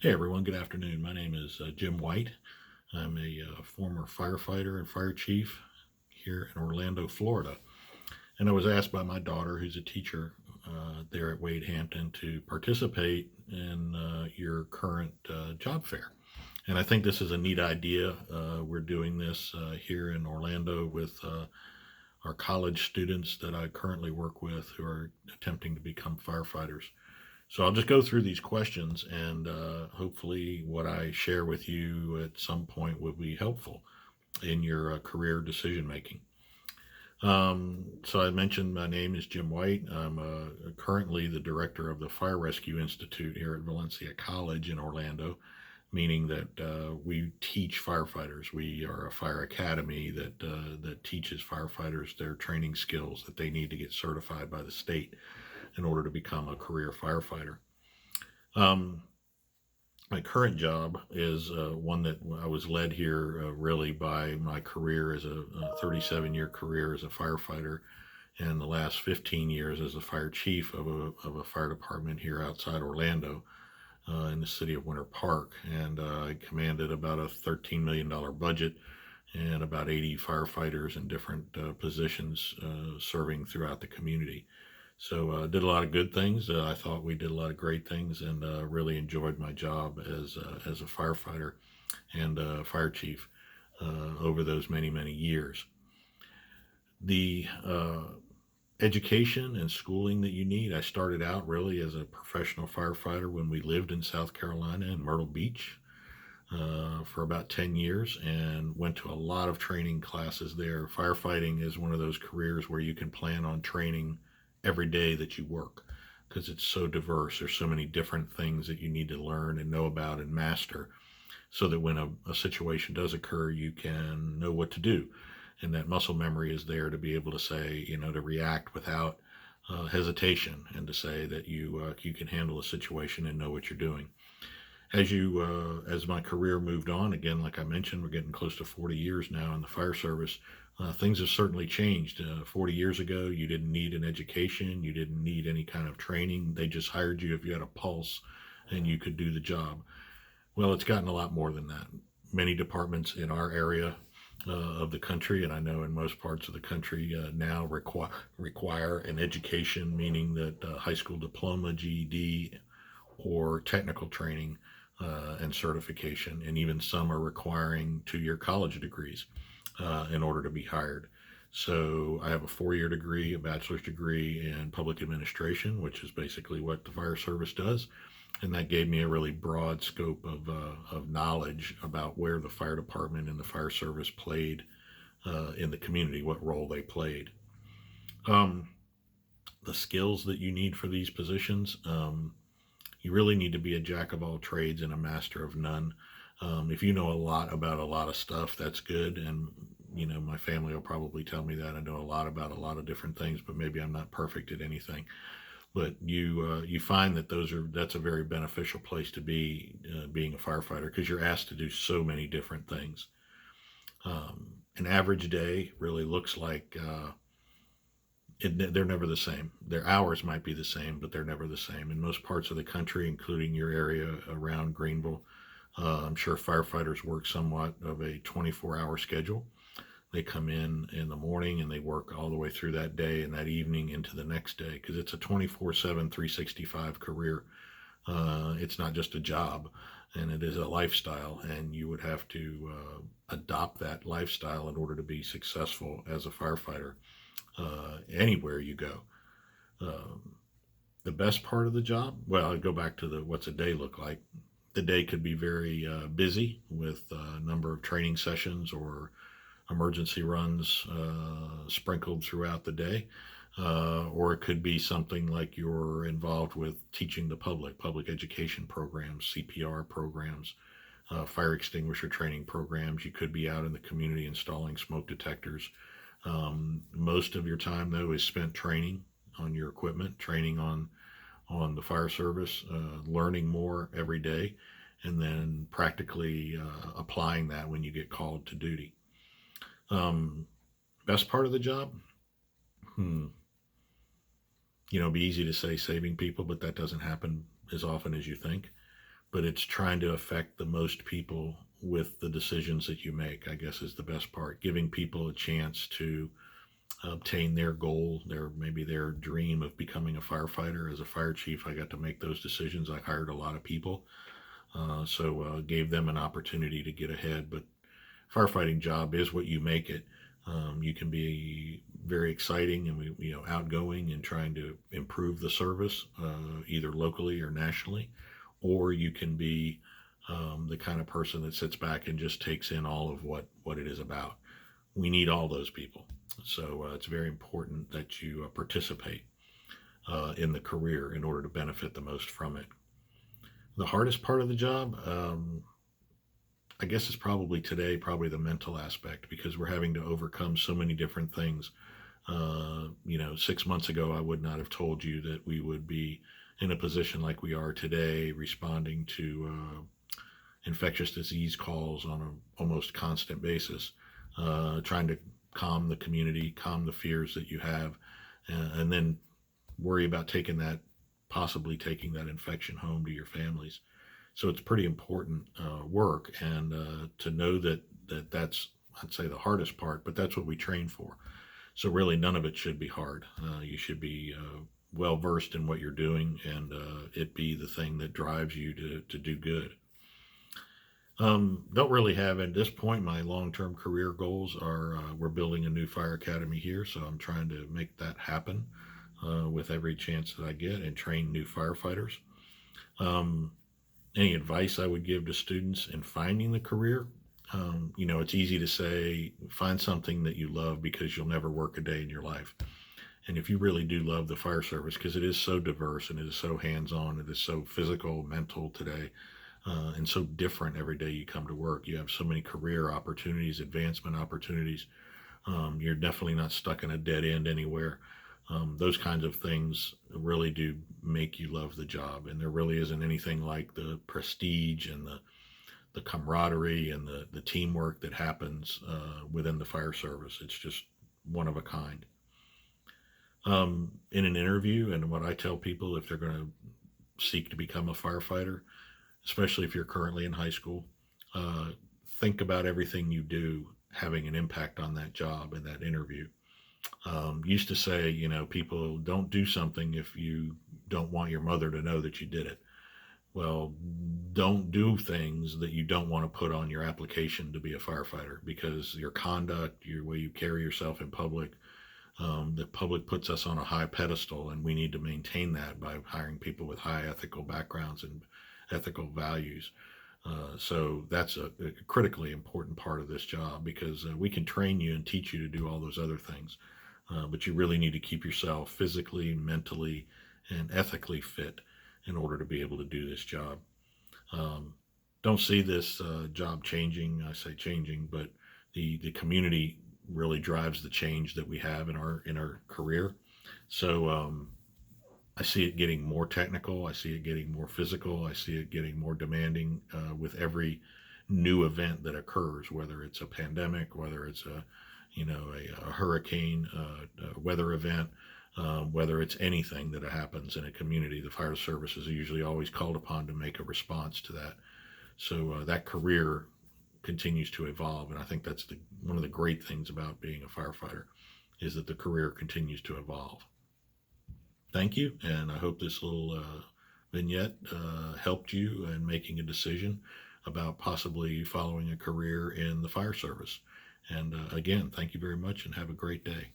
Hey everyone, good afternoon. My name is Jim White. I'm a former firefighter and fire chief here in Orlando, Florida. And I was asked by my daughter, who's a teacher there at Wade Hampton, to participate in your current job fair. And I think this is a neat idea. We're doing this here in Orlando with our college students that I currently work with who are attempting to become firefighters. So I'll just go through these questions, and hopefully, what I share with you at some point will be helpful in your career decision making. So I mentioned my name is Jim White. I'm currently the director of the Fire Rescue Institute here at Valencia College in Orlando, meaning that we teach firefighters. We are a fire academy that teaches firefighters their training skills that they need to get certified by the state in order to become a career firefighter. Um, my current job is one that I was led here really by my career as a 37-year career as a firefighter, and the last 15 years as a fire chief of a fire department here outside Orlando in the city of Winter Park. And I commanded about a $13 million budget and about 80 firefighters in different positions serving throughout the community. So did a lot of good things. I thought we did a lot of great things, and really enjoyed my job as a firefighter and fire chief over those many years. The education and schooling that you need. I started out really as a professional firefighter when we lived in South Carolina in Myrtle Beach for about 10 years, and went to a lot of training classes there. Firefighting is one of those careers where you can plan on training every day that you work because it's so diverse. There's so many different things that you need to learn and know about and master so that when a situation does occur, you can know what to do. And that muscle memory is there to be able to say, to react without hesitation, and to say that you can handle a situation and know what you're doing. As my career moved on, again, like I mentioned, we're getting close to 40 years now in the fire service. Things have certainly changed. 40 years ago, you didn't need an education, you didn't need any kind of training. They just hired you if you had a pulse and you could do the job. Well, it's gotten a lot more than that. Many departments in our area of the country, and I know in most parts of the country now require an education, meaning that high school diploma, GED, or technical training and certification, and even some are requiring 2-year college degrees in order to be hired. So I have a 4-year degree, a bachelor's degree in public administration, which is basically what the fire service does. And that gave me a really broad scope of knowledge about where the fire department and the fire service played in the community, what role they played. Um, the skills that you need for these positions, you really need to be a jack of all trades and a master of none. If you know a lot about a lot of stuff, that's good. And, my family will probably tell me that I know a lot about a lot of different things, but maybe I'm not perfect at anything. But you find that that's a very beneficial place to be, being a firefighter, because you're asked to do so many different things. An average day really looks like they're never the same. Their hours might be the same, but they're never the same. In most parts of the country, including your area around Greenville, I'm sure firefighters work somewhat of a 24-hour schedule. They come in the morning and they work all the way through that day and that evening into the next day, because it's a 24/7, 365 career. It's not just a job, and it is a lifestyle, and you would have to adopt that lifestyle in order to be successful as a firefighter anywhere you go. Um, the best part of the job, well, I go back to the what's a day look like. The day could be very busy with a number of training sessions or emergency runs sprinkled throughout the day. Or it could be something like you're involved with teaching the public education programs, CPR programs, fire extinguisher training programs. You could be out in the community installing smoke detectors. Most of your time, though, is spent training on your equipment, training on the fire service, learning more every day, and then practically applying that when you get called to duty. Um, Best part of the job? Hmm. It'd be easy to say saving people, but that doesn't happen as often as you think. but it's trying to affect the most people with the decisions that you make, I guess, is the best part. Giving people a chance to obtain their goal, maybe their dream of becoming a firefighter. As a fire chief, I got to make those decisions. I hired a lot of people, so gave them an opportunity to get ahead. But firefighting job is what you make it. You can be very exciting and outgoing and trying to improve the service, either locally or nationally, or you can be the kind of person that sits back and just takes in all of what it is about. We need all those people, so it's very important that you participate in the career in order to benefit the most from it. The hardest part of the job, I guess, is probably today, probably the mental aspect, because we're having to overcome so many different things. 6 months ago, I would not have told you that we would be in a position like we are today, responding to infectious disease calls on an almost constant basis, trying to calm the community, calm the fears that you have, and then worry about possibly taking that infection home to your families. So it's pretty important work, and to know that's, I'd say, the hardest part, but that's what we train for. So really, none of it should be hard. You should be well versed in what you're doing, and it be the thing that drives you to do good. Don't really have at this point. My long-term career goals are we're building a new fire academy here, so I'm trying to make that happen with every chance that I get and train new firefighters. Um, any advice I would give to students in finding the career? It's easy to say find something that you love because you'll never work a day in your life. And if you really do love the fire service, because it is so diverse and it is so hands-on, it is so physical, mental today, and so different every day you come to work. You have so many career opportunities, advancement opportunities. You're definitely not stuck in a dead end anywhere. Those kinds of things really do make you love the job, and there really isn't anything like the prestige and the camaraderie and the teamwork that happens within the fire service. It's just one of a kind. In an interview, and what I tell people if they're going to seek to become a firefighter, especially if you're currently in high school, uh, think about everything you do having an impact on that job and that interview. Used to say, people don't do something if you don't want your mother to know that you did it. Well, don't do things that you don't want to put on your application to be a firefighter, because your conduct, your way you carry yourself in public, the public puts us on a high pedestal, and we need to maintain that by hiring people with high ethical backgrounds and ethical values. So that's a critically important part of this job, because we can train you and teach you to do all those other things, but you really need to keep yourself physically, mentally, and ethically fit in order to be able to do this job. Um, don't see this job changing. I say changing, but the community really drives the change that we have in our career. So I see it getting more technical. I see it getting more physical. I see it getting more demanding with every new event that occurs, whether it's a pandemic, whether it's a hurricane, a weather event, whether it's anything that happens in a community. The fire service is usually always called upon to make a response to that. So that career continues to evolve, and I think that's one of the great things about being a firefighter is that the career continues to evolve. Thank you, and I hope this little vignette helped you in making a decision about possibly following a career in the fire service. And again, thank you very much and have a great day.